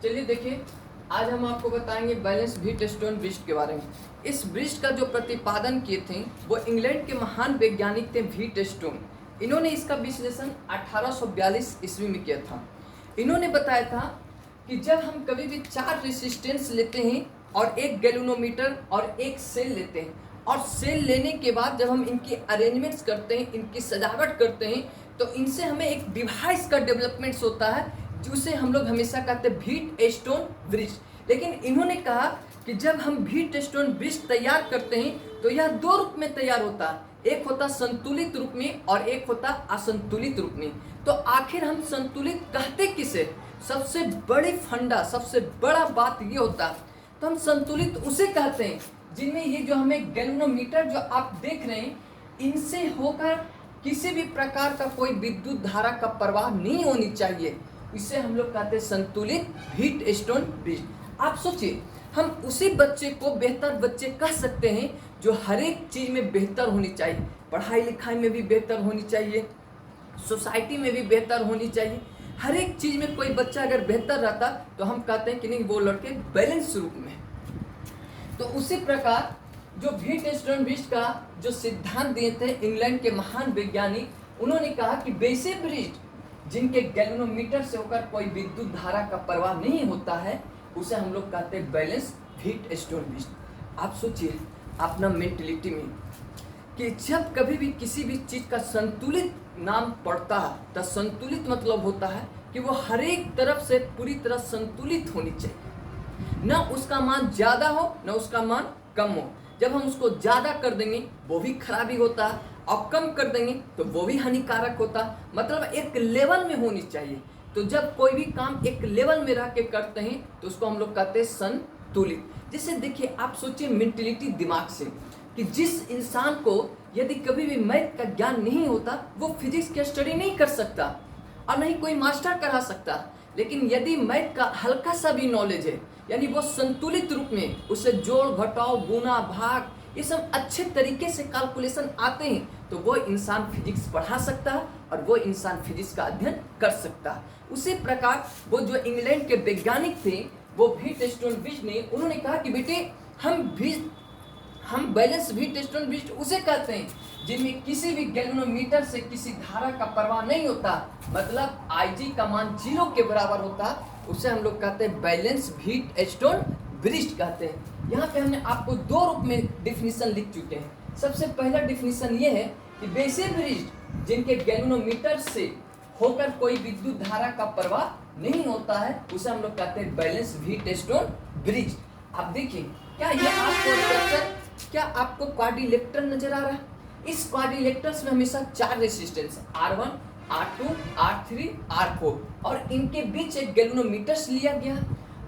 चलिए देखिए, आज हम आपको बताएंगे बैलेंस व्हीटस्टोन ब्रिज के बारे में। इस ब्रिज का जो प्रतिपादन किए थे वो इंग्लैंड के महान वैज्ञानिक थे व्हीटस्टोन। इन्होंने इसका विश्लेषण 1842 ईस्वी में किया था। इन्होंने बताया था कि जब हम कभी भी 4 रेसिस्टेंस लेते हैं और एक गैल्वेनोमीटर और एक सेल लेते हैं, और सेल लेने के बाद जब हम इनकी अरेंजमेंट्स करते हैं, इनकी सजावट करते हैं, तो इनसे हमें एक डिवाइस का डेवलपमेंट्स होता है जिसे हम लोग हमेशा कहते हैं व्हीटस्टोन ब्रिज। लेकिन इन्होंने कहा कि जब हम व्हीटस्टोन ब्रिज तैयार करते हैं तो यह 2 रूप में तैयार होता है, एक होता संतुलित रूप में और एक होता असंतुलित रूप में। तो आखिर हम संतुलित कहते किसे? सबसे बड़ी फंडा, सबसे बड़ा बात ये होता है, तो हम संतुलित उसे कहते हैं जिनमें ये जो हमें गैल्वेनोमीटर जो आप देख रहे हैं, इनसे होकर किसी भी प्रकार का कोई विद्युत धारा का प्रवाह नहीं होनी चाहिए। इसे हम लोग कहते हैं संतुलित व्हीटस्टोन ब्रिज। आप सोचिए, हम उसी बच्चे को बेहतर बच्चे कह सकते हैं जो हर एक चीज़ में बेहतर होनी चाहिए, पढ़ाई लिखाई में भी बेहतर होनी चाहिए, सोसाइटी में भी बेहतर होनी चाहिए। हर एक चीज़ में कोई बच्चा अगर बेहतर रहता तो हम कहते हैं कि नहीं, वो लड़के बैलेंस रूप में। तो उसी प्रकार जो व्हीटस्टोन ब्रिज का जो सिद्धांत दिए थे इंग्लैंड के महान वैज्ञानिक, उन्होंने कहा कि वैसे ब्रिज जिनके गैल्वेनोमीटर से होकर कोई विद्युत धारा का प्रवाह नहीं होता है, उसे हम लोग कहते हैं बैलेंस व्हीटस्टोन ब्रिज। आप सोचिए अपना मेंटलिटी में कि जब कभी भी किसी भी चीज़ का संतुलित नाम पड़ता है तो संतुलित मतलब होता है कि वो हर एक तरफ से पूरी तरह संतुलित होनी चाहिए, ना उसका मान ज़्यादा हो ना उसका मान कम हो। जब हम उसको ज़्यादा कर देंगे वो भी खराबी होता है, और कम कर देंगे तो वो भी हानिकारक होता। मतलब एक लेवल में होनी चाहिए। तो जब कोई भी काम एक लेवल में रह के करते हैं तो उसको हम लोग कहते हैं संतुलित। जैसे देखिए, आप सोचिए मेंटलिटी दिमाग से कि जिस इंसान को यदि कभी भी मैथ का ज्ञान नहीं होता, वो फिजिक्स की स्टडी नहीं कर सकता और नहीं कोई मास्टर करा सकता। लेकिन यदि मैथ का हल्का सा भी नॉलेज है, यानी वो संतुलित रूप में उसे जोड़ घटाव गुना भाग ये सब अच्छे तरीके से कैलकुलेशन आते हैं, तो वो इंसान फिजिक्स पढ़ा सकता है और वो इंसान फिजिक्स का अध्ययन कर सकता है। उसी प्रकार वो जो इंग्लैंड के वैज्ञानिक थे, वो व्हीटस्टोन ब्रिज ने, उन्होंने कहा कि बेटे हम बैलेंस व्हीटस्टोन ब्रिज उसे कहते हैं जिनमें किसी भी गैल्वेनोमीटर से किसी धारा का प्रवाह नहीं होता, मतलब IG का मान 0 के बराबर होता, उसे हम लोग कहते हैं बैलेंस व्हीटस्टोन ब्रिज कहते हैं। यहाँ पे हमने आपको 2 रूप में डिफिनीशन लिख चुके हैं। सबसे पहला डिफिनीशन ये है कि वैसे ब्रिज जिनके गैल्वेनोमीटर से होकर कोई विद्युत धारा का प्रवाह नहीं होता है, उसे हम लोग कहते हैं बैलेंस व्हीटस्टोन ब्रिज। आप देखिए, क्या आपको क्वाड्रिलेटरल नजर आ रहा है? इस क्वाड्रिलेटरल्स में हमेशा 4 resistance R1, R2, R3, R4 और इनके बीच एक गैल्वेनोमीटर लिया गया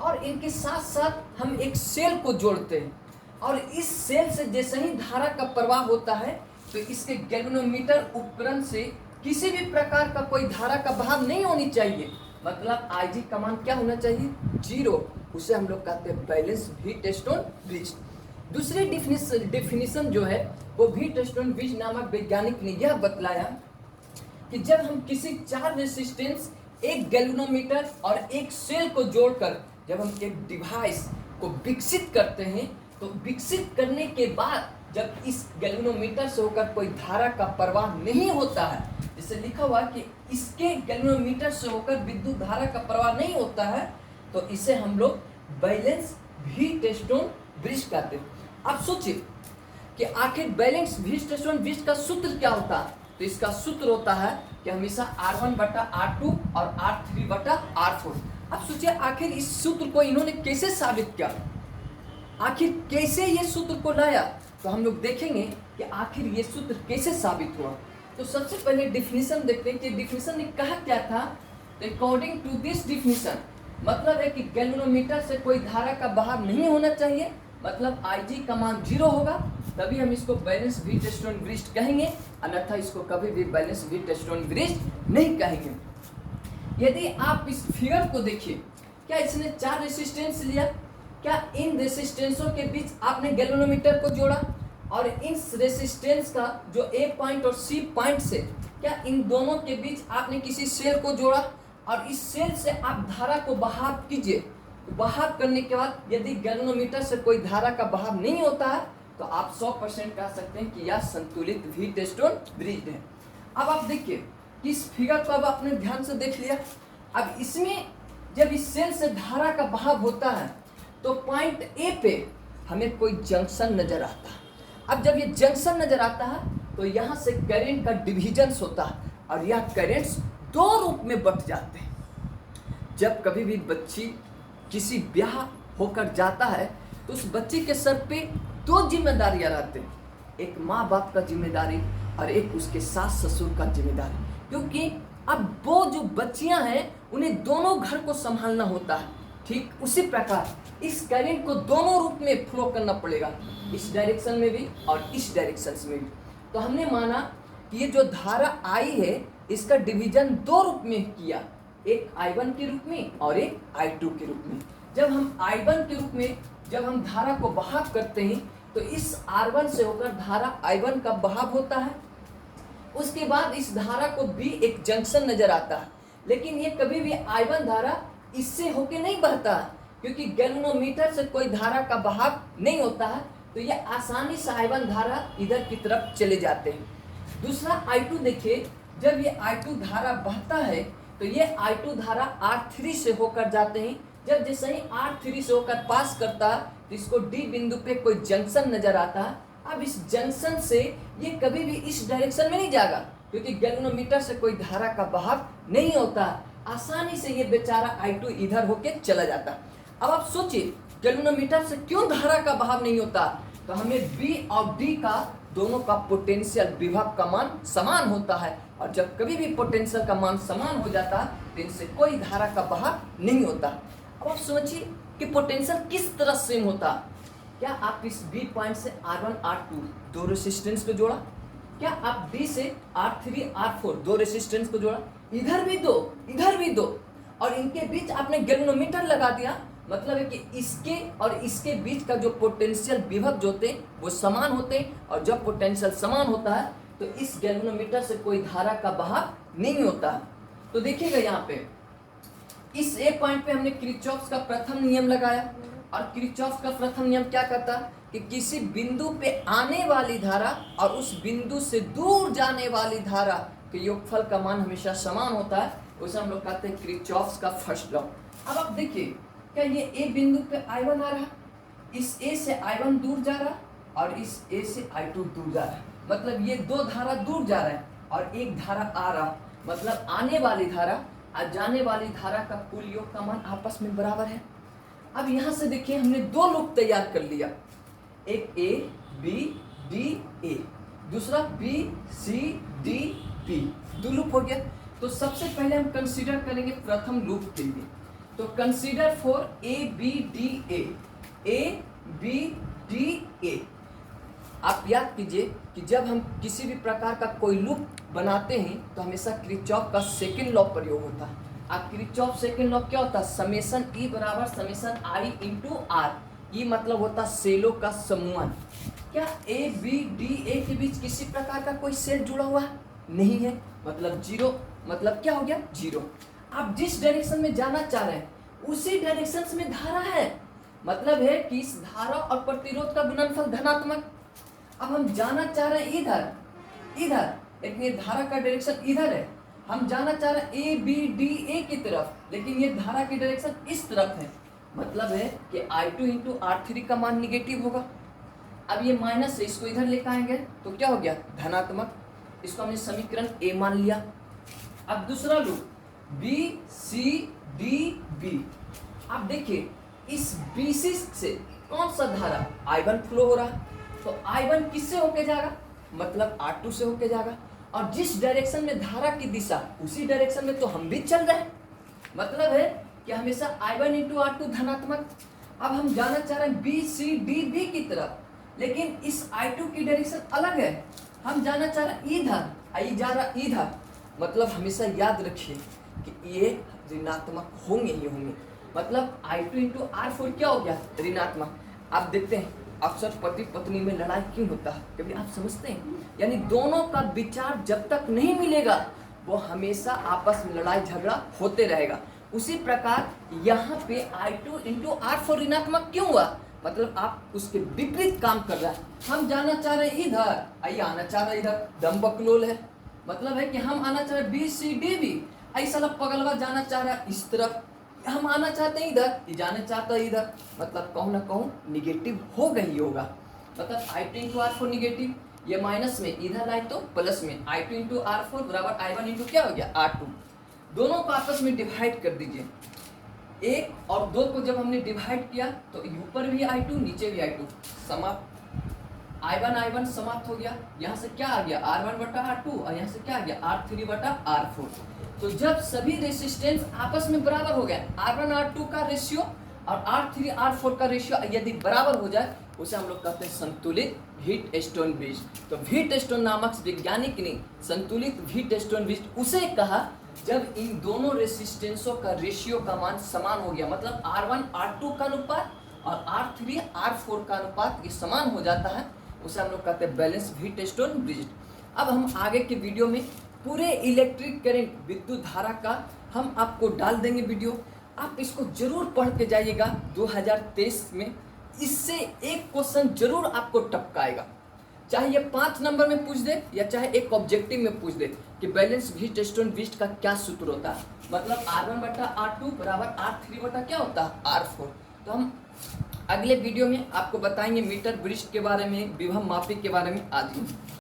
और इनके साथ साथ हम एक सेल को जोड़ते हैं, और इस सेल से जैसे ही धारा का प्रवाह होता है तो इसके गैल्वेनोमीटर उपकरण से किसी भी प्रकार का कोई धारा का बहाव नहीं होनी चाहिए। मतलब IG का मान क्या होना चाहिए? 0। उसे हम लोग कहते हैं बैलेंस व्हीटस्टोन ब्रिज। दूसरी डिफिनीशन जो है वो व्हीटस्टोन ब्रिज नामक वैज्ञानिक ने यह बतलाया कि जब हम किसी 4 रेसिस्टेंस, एक गैल्वेनोमीटर और एक सेल को जोड़कर जब हम एक डिवाइस को विकसित करते हैं, तो विकसित करने के बाद जब इस गैल्वेनोमीटर से होकर कोई धारा का प्रवाह नहीं होता है, जैसे लिखा हुआ कि इसके गैल्वेनोमीटर से होकर विद्युत धारा का प्रवाह नहीं होता है, तो इसे हम लोग बैलेंस व्हीटस्टोन ब्रिज कहते हैं। आप सोचिए कि आखिर बैलेंस व्हीटस्टोन ब्रिज का सूत्र क्या होता है? तो इसका सूत्र होता है कि हमेशा R1/R2 और R3/R4। अब सोचिए आखिर इस सूत्र को इन्होंने कैसे साबित किया, आखिर कैसे ये सूत्र को लाया, तो हम लोग देखेंगे कि आखिर ये सूत्र कैसे साबित हुआ। तो सबसे पहले डिफिनीशन देखते हैं कि डिफिनीशन ने कहा क्या था। तो अकॉर्डिंग टू दिस डिफिनीशन मतलब है कि गैल्वेनोमीटर से कोई धारा का बहाव नहीं होना चाहिए, मतलब IG का मान 0 होगा, तभी हम इसको बैलेंस व्हीटस्टोन ब्रिज कहेंगे, अन्यथा इसको कभी भी बैलेंस व्हीटस्टोन ब्रिज नहीं कहेंगे। यदि आप इस फिगर को देखिए, क्या इसने 4 रेसिस्टेंस लिया, क्या इन रेसिस्टेंसों के बीच आपने गैल्वेनोमीटर को जोड़ा, और इस रेसिस्टेंस का जो A पॉइंट और C पॉइंट से, क्या इन दोनों के बीच आपने किसी सेल को जोड़ा, और इस सेल से आप धारा को बहाव कीजिए, बहाव करने के बाद यदि गैल्वेनोमीटर से कोई धारा का बहाव नहीं होता है तो आप 100% कह सकते हैं कि यह संतुलित व्हीटस्टोन ब्रिज है। अब आप देखिए कि इस फिगर को अब आपने ध्यान से देख लिया। अब इसमें जब इस सेल से धारा का बहाव होता है तो पॉइंट ए पे हमें कोई जंक्शन नजर आता है। अब जब ये जंक्शन नजर आता है तो यहाँ से करंट का डिविजन्स होता है और यह करंट्स दो रूप में बट जाते हैं। जब कभी भी बच्ची किसी ब्याह होकर जाता है तो उस बच्ची के सर पे दो जिम्मेदारियां रहते हैं, एक माँ बाप का जिम्मेदारी और एक उसके सास ससुर का जिम्मेदारी, क्योंकि अब वो जो बच्चियां हैं उन्हें दोनों घर को संभालना होता है। ठीक उसी प्रकार इस करंट को दोनों रूप में फ्लो करना पड़ेगा, इस डायरेक्शन में भी और इस डायरेक्शन में भी। तो हमने माना कि ये जो धारा आई है इसका डिवीजन दो रूप में किया, एक I1 के रूप में और एक I2 के रूप में। जब हम I1 के रूप में जब हम धारा को बहाव करते हैं तो इस R1 से होकर धारा I1 का बहाव होता है। उसके बाद इस धारा को भी एक जंक्शन नजर आता है, लेकिन ये कभी भी I1 धारा इससे होके नहीं बहता है, क्योंकि गैल्वेनोमीटर से कोई धारा का बहाव नहीं होता है, तो ये आसानी से I1 धारा इधर की तरफ चले जाते हैं। दूसरा I2 देखिए, जब ये I2 धारा बहता है तो ये I2 धारा R3 से होकर जाते हैं। जब जैसे ही R3 से होकर पास करता है तो इसको D बिंदु पे कोई जंक्शन नजर आता है। अब इस जंक्शन से ये कभी भी इस डायरेक्शन में नहीं जाएगा, क्योंकि गैल्वेनोमीटर से कोई धारा का बहाव नहीं होता, आसानी से ये बेचारा I2 इधर होके चला जाता। अब आप सोचिए गैल्वेनोमीटर से क्यों धारा का बहाव नहीं होता, तो हमें B और D का दोनों का पोटेंशियल विभव का मान समान होता है, और जब कभी भी पोटेंशियल का मान समान हो जाता है तो इनसे कोई धारा का बहाव नहीं होता। अब आप समझिए कि पोटेंशियल किस तरह सेम होता। क्या आप इस B पॉइंट से R1 R2 दो रेसिस्टेंस को जोड़ा, क्या आप D से R3 R4 दो रेसिस्टेंस को जोड़ा, इधर भी दो इधर भी दो, और इनके बीच आपने गैल्वेनोमीटर लगा दिया, मतलब है कि इसके और इसके बीच का जो पोटेंशियल विभव जो होते हैं वो समान होते हैं, और जब पोटेंशियल समान होता है तो इस गैल्वेनोमीटर से कोई धारा का बहाव नहीं होता। तो देखिएगा यहाँ पे इस ए पॉइंट पे हमने किरचॉफ का प्रथम नियम लगाया, और किरचॉफ का प्रथम नियम क्या कहता कि किसी बिंदु पे आने वाली धारा और उस बिंदु से दूर जाने वाली धारा के योगफल का मान हमेशा समान होता है, उसे हम लोग कहते हैं किरचॉफ का फर्स्ट लॉ। अब आप देखिए क्या ये ए बिंदु पे I1 आ रहा, इस ए से I1 दूर जा रहा और इस ए से I2 दूर जा रहा है, मतलब ये दो धारा दूर जा रहा है और एक धारा आ रहा, मतलब आने वाली धारा और जाने वाली धारा का कुल योग का मान आपस में बराबर है। अब यहाँ से देखिए हमने दो लूप तैयार कर लिया, एक A B D A, दूसरा B C D B, दो लूप हो गया। तो सबसे पहले हम कंसीडर करेंगे प्रथम लूप के लिए, तो consider for A B D A, A B D A। आप याद कीजिए कि जब हम किसी भी प्रकार का कोई लूप बनाते हैं तो हमेशा किरचॉफ का सेकंड लॉ प्रयोग होता है। अब किरचॉफ सेकंड लॉ क्या होता है, समेशन E बराबर समेशन I इंटू R। ये मतलब होता है सेलों का समूहन। क्या A B D A के बीच किसी प्रकार का कोई सेल जुड़ा हुआ है? नहीं है, मतलब जीरो, मतलब क्या हो गया जीरो। आप जिस डायरेक्शन में जाना चाह रहे हैं उसी डायरेक्शन में धारा है, मतलब है कि इस धारा और प्रतिरोध का गुणनफल धनात्मक। अब हम जाना चाह रहे हैं इधर इधर, लेकिन ये धारा का डायरेक्शन इधर है, हम जाना चाह रहे हैं A B D A की तरफ, लेकिन ये धारा की डायरेक्शन इस तरफ है, मतलब है कि I2 इंटू R3 का मान निगेटिव होगा। अब ये माइनस है, इसको इधर लेकर आएंगे तो क्या हो गया धनात्मक, इसको हमने समीकरण A मान लिया। अब दूसरा loop B C D B, आप देखिए इस BC से कौन सा धारा I1 फ्लो हो रहा है, तो I1 किससे होके जाएगा, मतलब R2 से होके जाएगा, और जिस डायरेक्शन में धारा की दिशा उसी डायरेक्शन में तो हम भी चल रहे हैं, मतलब है कि हमेशा I1 इंटू R2 धनात्मक। अब हम जाना चाह रहे हैं B C D B की तरफ, लेकिन इस I2 की डायरेक्शन अलग है, हम जाना चाह रहे हैं इधर, I जा रहा इधर, मतलब हमेशा याद रखिए कि ये ऋणात्मक होंगे ही होंगे, मतलब I2 इंटू R4 क्या हो गया ऋणात्मक। आप देखते हैं अक्सर पति पत्नी में लड़ाई क्यों होता है, कभी आप समझते हैं, यानी दोनों का विचार जब तक नहीं मिलेगा वो हमेशा आपस में लड़ाई झगड़ा होते रहेगा। उसी प्रकार यहाँ पे I2 इंटू R4 ऋणात्मक क्यों हुआ, मतलब आप उसके विपरीत काम कर रहा है। हम जाना चाह रहे हैं इधर, आइए आना चाह रहे हैं इधर, दमबकलोल है, मतलब है कि हम आना चाह रहे BCD, ऐसा लोग पगलवा जाना चाह रहा है इस तरफ, हम आना चाहते हैं इधर, ये जाना चाहता है इधर, मतलब कहूँ ना कहूँ निगेटिव हो गई होगा, मतलब I2 इंटू R4 निगेटिव, ये माइनस में इधर आए तो प्लस में, I2 इंटू R4 बराबर I1 इंटू क्या हो गया R2। दोनों को आपस में डिवाइड कर दीजिए, 1 और 2 को जब हमने डिवाइड किया तो ऊपर भी I2 नीचे भी I2 समाप्त, I1 समाप्त हो गया। यहाँ से क्या आ गया R1 बटा R2 और यहाँ से क्या आ गया R3 बटा R4। तो जब सभी रेसिस्टेंस आपस में बराबर हो गए, R1 R2 का रेशियो और R3 R4 का रेशियो यदि बराबर हो जाए उसे हम लोग कहते हैं संतुलित व्हीटस्टोन ब्रिज। तो व्हीटस्टोन नामक वैज्ञानिक ने संतुलित व्हीटस्टोन ब्रिज उसे कहा जब इन दोनों रेसिस्टेंसों का रेशियो का मान समान हो गया, मतलब R1 R2 का अनुपात और R3 R4 का अनुपात ये समान हो जाता है, उसे हम लोग कहते हैं बैलेंस व्हीटस्टोन ब्रिज। अब हम आगे के वीडियो में पूरे इलेक्ट्रिक करंट विद्युत धारा का हम आपको डाल देंगे वीडियो, आप इसको जरूर पढ़ के जाइएगा 2023 में, इससे एक क्वेश्चन जरूर आपको टपकाएगा, चाहे ये 5 नंबर में पूछ दे या चाहे एक ऑब्जेक्टिव में पूछ दे कि बैलेंस व्हीटस्टोन ब्रिज का क्या सूत्र होता है, मतलब R1 बटा R2 बराबर R3 बटा क्या होता है R4। तो हम अगले वीडियो में आपको बताएंगे मीटर ब्रिज के बारे में, विभव मापी के बारे में आदि।